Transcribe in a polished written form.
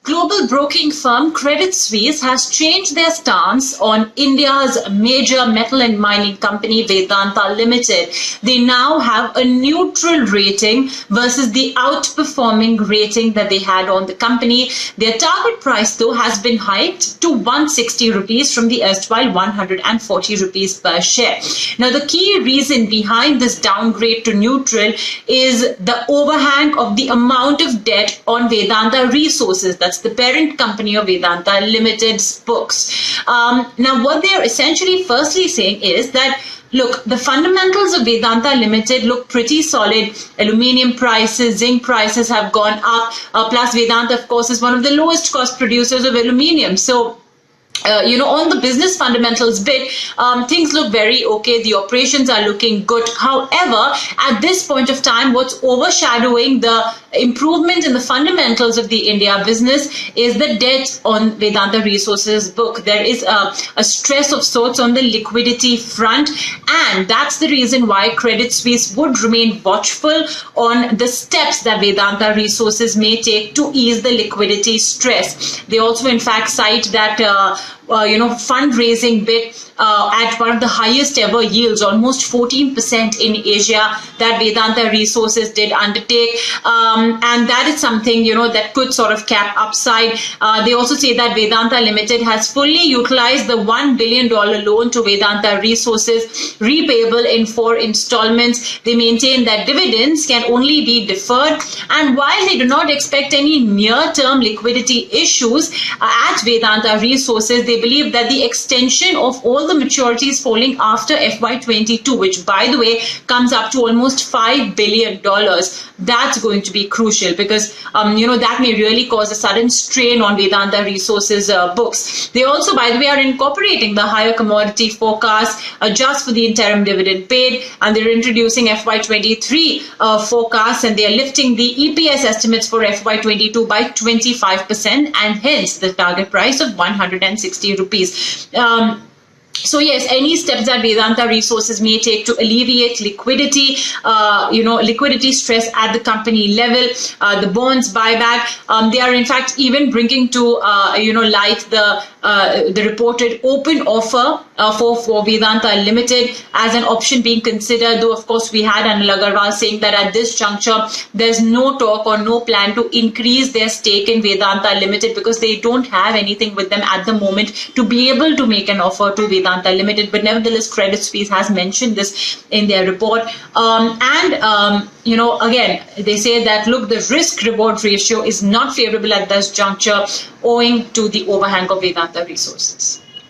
Global broking firm Credit Suisse has changed their stance on India's major metal and mining company Vedanta Limited. They now have a neutral rating versus the outperforming rating that they had on the company. Their target price though has been hiked to 160 rupees from the erstwhile 140 rupees per share. Now the key reason behind this downgrade to neutral is the overhang of the amount of debt on Vedanta Resources. That's the parent company of Vedanta Limited's books. Now, what they're essentially firstly saying is that, look, the fundamentals of Vedanta Limited look pretty solid. Aluminium prices, zinc prices have gone up. Plus, Vedanta, of course, is one of the lowest cost producers of aluminium. So, on the business fundamentals bit, things look very okay. The operations are looking good. However, at this point of time, what's overshadowing the improvement in the fundamentals of the India business is the debt on Vedanta Resources book. There is a stress of sorts on the liquidity front, and that's the reason why Credit Suisse would remain watchful on the steps that Vedanta Resources may take to ease the liquidity stress. They also, in fact, cite that fundraising bit at one of the highest ever yields, almost 14% in Asia, that Vedanta Resources did undertake. And that is something, that could sort of cap upside. They also say that Vedanta Limited has fully utilized the $1 billion loan to Vedanta Resources, repayable in 4 installments. They maintain that dividends can only be deferred. And while they do not expect any near-term liquidity issues at Vedanta Resources, they believe that the extension of all the maturities falling after FY22, which by the way comes up to almost $5 billion, that's going to be crucial because that may really cause a sudden strain on Vedanta Resources books. They also, by the way, are incorporating the higher commodity forecast just for the interim dividend paid, and they're introducing FY23 forecasts, and they are lifting the EPS estimates for FY22 by 25%, and hence the target price of 160 rupees. So yes, any steps that Vedanta Resources may take to alleviate liquidity, liquidity stress at the company level, the bonds buyback, they are in fact even bringing to light the reported open offer for Vedanta Limited as an option being considered. Though of course we had Anil Agarwal saying that at this juncture there's no talk or no plan to increase their stake in Vedanta Limited because they don't have anything with them at the moment to be able to make an offer to Vedanta Limited. But nevertheless, Credit Suisse has mentioned this in their report. Again, they say that, look, the risk-reward ratio is not favorable at this juncture owing to the overhang of Vedanta Resources.